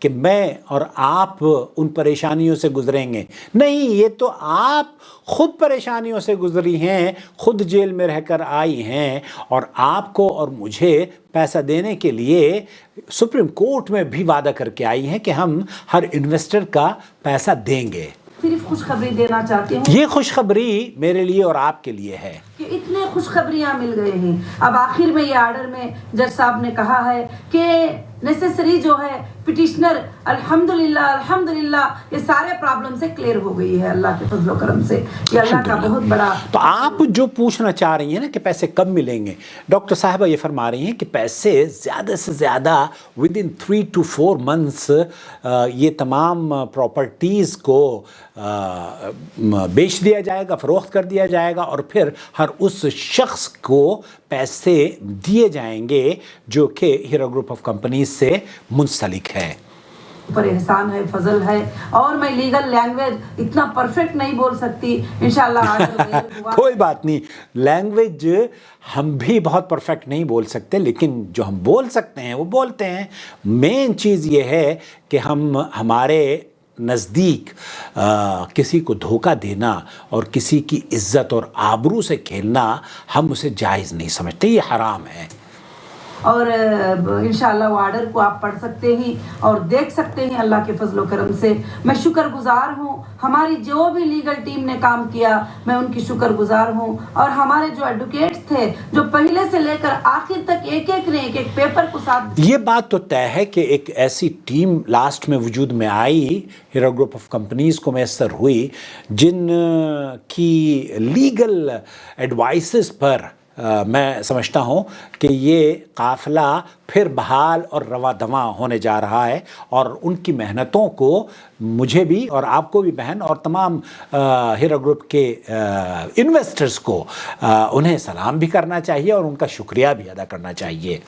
کہ میں اور آپ ان پریشانیوں سے گزریں گے، نہیں، یہ تو آپ خود پریشانیوں سے گزری ہیں، خود جیل میں رہ کر آئی ہیں، اور آپ کو اور مجھے پیسہ دینے کے لیے سپریم کورٹ میں بھی وعدہ کر کے آئی ہیں کہ ہم ہر انویسٹر کا پیسہ دیں گے۔ صرف خوشخبری دینا چاہتی ہوں یہ خوشخبری میرے لیے اور آپ کے لیے ہے کہ اتنے خوشخبریاں مل گئے ہیں۔ اب آخر میں یہ آرڈر میں جج صاحب نے کہا ہے کہ نیسیسری جو ہے پٹیشنر الحمدللہ یہ سارے پرابلم سے کلیئر ہو گئی ہے اللہ کے فضل و کرم سے۔ یہ اللہ کا بہت بڑا۔ تو آپ جو پوچھنا چاہ رہی ہیں نا کہ پیسے کب ملیں گے، ڈاکٹر صاحبہ یہ فرما رہی ہیں کہ پیسے زیادہ سے زیادہ ودن 3 to 4 months یہ تمام پراپرٹیز کو بیچ دیا جائے گا، فروخت کر دیا جائے گا، اور پھر ہر اس شخص کو پیسے دیے جائیں گے جو کہ ہیرا گروپ آف کمپنیز سے منسلک ہے۔ پر احسان ہے، فضل ہے، اور میں لیگل لینگویج اتنا پرفیکٹ نہیں بول سکتی، انشاءاللہ کوئی بات نہیں، لینگویج ہم بھی بہت پرفیکٹ نہیں بول سکتے، لیکن جو ہم بول سکتے ہیں وہ بولتے ہیں۔ مین چیز یہ ہے کہ ہمارے نزدیک کسی کو دھوکہ دینا اور کسی کی عزت اور آبرو سے کھیلنا ہم اسے جائز نہیں سمجھتے، یہ حرام ہے۔ اور انشاءاللہ وہ آرڈر کو آپ پڑھ سکتے ہیں اور دیکھ سکتے ہیں اللہ کے فضل و کرم سے۔ میں شکر گزار ہوں، ہماری جو بھی لیگل ٹیم نے کام کیا میں ان کی شکر گزار ہوں، اور ہمارے جو ایڈوکیٹس تھے جو پہلے سے لے کر آخر تک ایک ایک پیپر کو ساتھ۔ یہ بات تو طے ہے کہ ایک ایسی ٹیم لاسٹ میں وجود میں آئی، ہیرا گروپ آف کمپنیز کو میسر ہوئی، جن کی لیگل ایڈوائسز پر میں سمجھتا ہوں کہ یہ قافلہ پھر بحال اور رواں دواں ہونے جا رہا ہے، اور ان کی محنتوں کو مجھے بھی اور آپ کو بھی بہن اور تمام ہیرا گروپ کے انویسٹرز کو انہیں سلام بھی کرنا چاہیے اور ان کا شکریہ بھی ادا کرنا چاہیے۔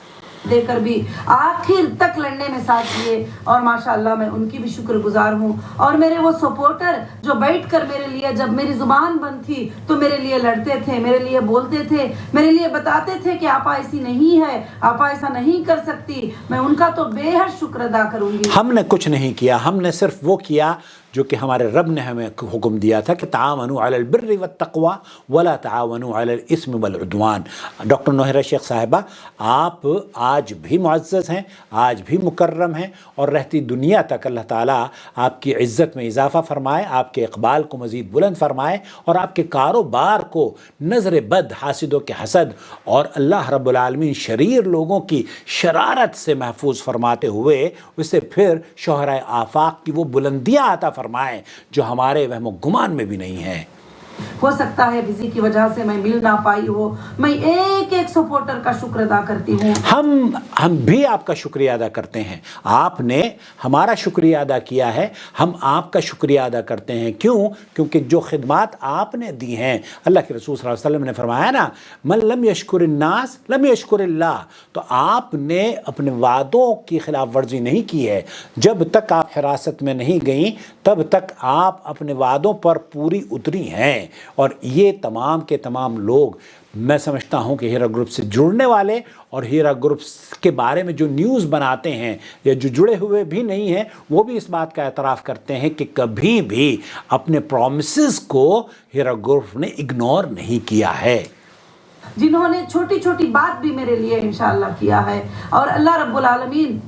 دے کر بھی آخر تک لڑنے میں ساتھ دیے، اور ماشاءاللہ میں ان کی بھی شکر گزار ہوں۔ اور میرے وہ سپورٹر جو بیٹھ کر میرے لیے جب میری زبان بند تھی تو میرے لیے لڑتے تھے، میرے لیے بولتے تھے، میرے لیے بتاتے تھے کہ آپا ایسی نہیں ہے، آپا ایسا نہیں کر سکتی، میں ان کا تو بے حد شکر ادا کروں گی۔ ہم نے کچھ نہیں کیا، ہم نے صرف وہ کیا جو کہ ہمارے رب نے ہمیں حکم دیا تھا کہ تعاونوا علی البر والتقوی ولا تعاونوا علی الاثم والعدوان۔ ڈاکٹر نوہرہ شیخ صاحبہ، آپ آج بھی معزز ہیں، آج بھی مکرم ہیں، اور رہتی دنیا تک اللہ تعالیٰ آپ کی عزت میں اضافہ فرمائے، آپ کے اقبال کو مزید بلند فرمائے، اور آپ کے کاروبار کو نظر بد، حاسدوں کے حسد اور اللہ رب العالمین شریر لوگوں کی شرارت سے محفوظ فرماتے ہوئے اسے پھر شہرۂ آفاق کی وہ بلندیاں عطا فرمائے جو ہمارے وہم و گمان میں بھی نہیں ہیں۔ ہو سکتا ہے بزی کی وجہ سے میں مل نہ پائی ہو، میں ایک ایک سپورٹر کا شکر ادا کرتی ہوں۔ ہم بھی آپ کا شکریہ ادا کرتے ہیں، آپ نے ہمارا شکریہ ادا کیا ہے، ہم آپ کا شکریہ ادا کرتے ہیں۔ کیوں؟ کیونکہ جو خدمات آپ نے دی ہیں، اللہ کے رسول صلی اللہ علیہ وسلم نے فرمایا نا، من لم یشکر الناس لم یشکر اللہ، تو آپ نے اپنے وعدوں کی خلاف ورزی نہیں کی ہے۔ جب تک آپ حراست میں نہیں گئیں تب تک آپ اپنے وعدوں پر پوری اتری ہیں، اور یہ تمام کے تمام لوگ میں سمجھتا ہوں کہ ہیرا گروپ سے جڑنے والے اور ہیرا گروپ کے بارے میں جو نیوز بناتے ہیں یا جو جڑے ہوئے بھی نہیں ہیں وہ بھی اس بات کا اعتراف کرتے ہیں کہ کبھی بھی اپنے پرومسز کو ہیرا گروپ نے اگنور نہیں کیا ہے، جنہوں نے چھوٹی چھوٹی بات بھی میرے لیے انشاءاللہ کیا ہے، اور اللہ رب العالمین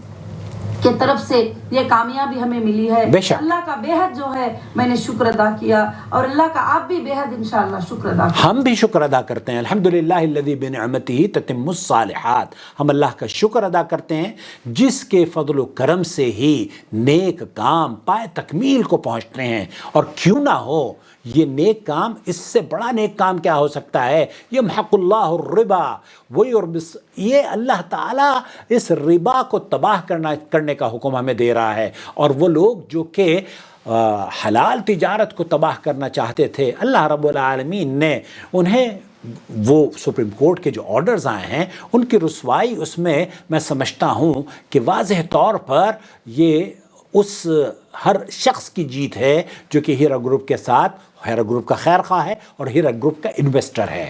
کے طرف سے یہ کامیابی ہمیں ملی ہے۔ بے شک اللہ کا بے حد جو ہے میں نے شکر ادا کیا، اور اللہ کا آپ بھی بے حد انشاءاللہ شکر ادا کیا۔ ہم بھی شکر ادا کرتے ہیں، الحمدللہ الذی بنعمتہ تتم الصالحات، ہم اللہ کا شکر ادا کرتے ہیں جس کے فضل و کرم سے ہی نیک کام پائے تکمیل کو پہنچتے ہیں، اور کیوں نہ ہو یہ نیک کام، اس سے بڑا نیک کام کیا ہو سکتا ہے؟ یمحق اللہ الربا ویربی، یہ اللہ تعالیٰ اس ربا کو تباہ کرنے کا حکم ہمیں دے رہا ہے، اور وہ لوگ جو کہ حلال تجارت کو تباہ کرنا چاہتے تھے، اللہ رب العالمین نے انہیں وہ سپریم کورٹ کے جو آرڈرز آئے ہیں ان کی رسوائی اس میں سمجھتا ہوں کہ واضح طور پر یہ اس ہر شخص کی جیت ہے جو کہ ہیرا گروپ کے ساتھ، ہیرا گروپ کا خیر خواہ ہے اور ہیرا گروپ کا انویسٹر ہے۔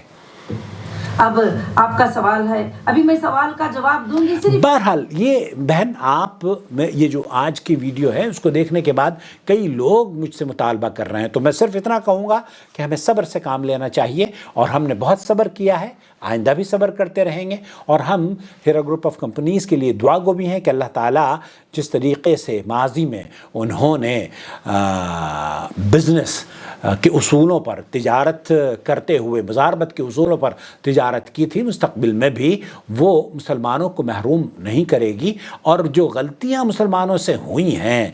اب آپ کا سوال ہے, ابھی میں سوال کا جواب دوں گی. صرف بہرحال یہ بہن آپ میں یہ جو آج کی ویڈیو ہے اس کو دیکھنے کے بعد کئی لوگ مجھ سے مطالبہ کر رہے ہیں, تو میں صرف اتنا کہوں گا کہ ہمیں صبر سے کام لینا چاہیے, اور ہم نے بہت صبر کیا ہے, آئندہ بھی صبر کرتے رہیں گے. اور ہم ہیرا گروپ آف کمپنیز کے لیے دعا گو بھی ہیں کہ اللہ تعالیٰ جس طریقے سے ماضی میں انہوں نے بزنس کے اصولوں پر تجارت کرتے ہوئے مضاربت کے اصولوں پر تجارت کی تھی, مستقبل میں بھی وہ مسلمانوں کو محروم نہیں کرے گی, اور جو غلطیاں مسلمانوں سے ہوئی ہیں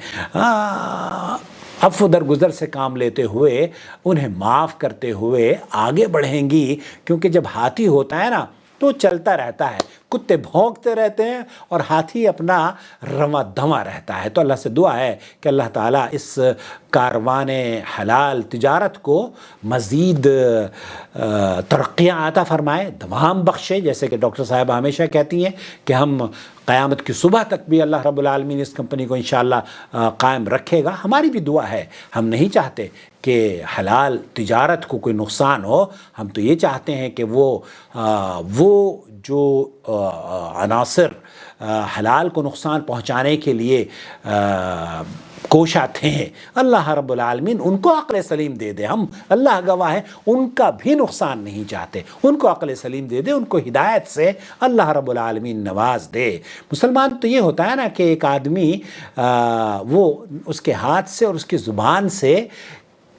عفو درگزر سے کام لیتے ہوئے انہیں معاف کرتے ہوئے آگے بڑھیں گی. کیونکہ جب ہاتھی ہوتا ہے نا تو چلتا رہتا ہے, کتے بھونکتے رہتے ہیں اور ہاتھی اپنا رواں دواں رہتا ہے. تو اللہ سے دعا ہے کہ اللہ تعالیٰ اس کاروان حلال تجارت کو مزید ترقیاں عطا فرمائے, دوام بخشے. جیسے کہ ڈاکٹر صاحبہ ہمیشہ کہتی ہیں کہ ہم قیامت کی صبح تک بھی اللہ رب العالمین اس کمپنی کو انشاءاللہ قائم رکھے گا. ہماری بھی دعا ہے, ہم نہیں چاہتے کہ حلال تجارت کو کوئی نقصان ہو, ہم تو یہ چاہتے ہیں کہ وہ جو عناصر حلال کو نقصان پہنچانے کے لیے کوشاں تھے, اللہ رب العالمین ان کو عقل سلیم دے دے. ہم اللہ گواہ ہے ان کا بھی نقصان نہیں چاہتے, ان کو عقل سلیم دے دے, ان کو ہدایت سے اللہ رب العالمین نواز دے. مسلمان تو یہ ہوتا ہے نا کہ ایک آدمی وہ اس کے ہاتھ سے اور اس کی زبان سے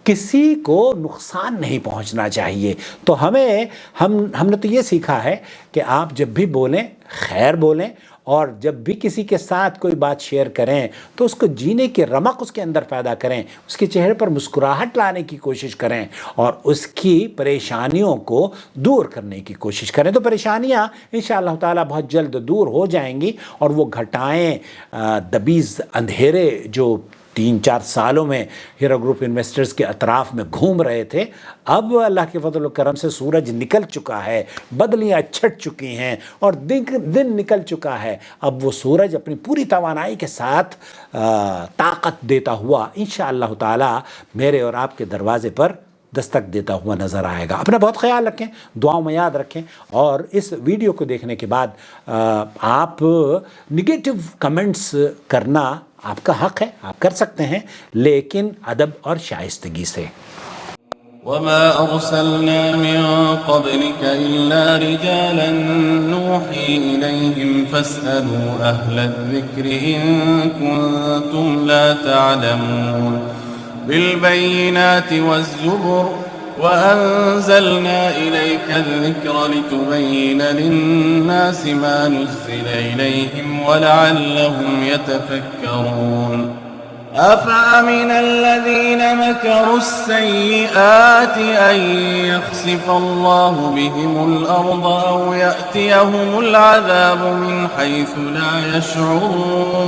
کسی کو نقصان نہیں پہنچنا چاہیے. تو ہم نے تو یہ سیکھا ہے کہ آپ جب بھی بولیں خیر بولیں, اور جب بھی کسی کے ساتھ کوئی بات شیئر کریں تو اس کو جینے کی رمق اس کے اندر پیدا کریں, اس کے چہرے پر مسکراہٹ لانے کی کوشش کریں, اور اس کی پریشانیوں کو دور کرنے کی کوشش کریں. تو پریشانیاں انشاءاللہ تعالیٰ بہت جلد دور ہو جائیں گی, اور وہ گھٹائیں دبیز اندھیرے جو 3-4 سالوں میں ہیرا گروپ انویسٹرز کے اطراف میں گھوم رہے تھے, اب اللہ کے فضل و کرم سے سورج نکل چکا ہے, بدلیاں چھٹ چکی ہیں اور دن نکل چکا ہے. اب وہ سورج اپنی پوری توانائی کے ساتھ طاقت دیتا ہوا انشاءاللہ تعالی میرے اور آپ کے دروازے پر دستک دیتا ہوا نظر آئے گا. اپنا بہت خیال رکھیں, دعاؤں میں یاد رکھیں, اور اس ویڈیو کو دیکھنے کے بعد آپ نگیٹو کمنٹس کرنا آپ کا حق ہے, آپ کر سکتے ہیں, لیکن ادب اور شائستگی سے. وما أرسلنا من قبلك إلا رجالا نوحي إليهم فاسألوا أهل الذكر إن كنتم لا تعلمون بالبينات والزبر وأنزلنا إليك الذكر لتبين للناس ما نزل إليهم ولعلهم يتفكرون أفأمن الذين مكروا السيئات أن يخسف الله بهم الأرض أو يأتيهم العذاب من حيث لا يشعرون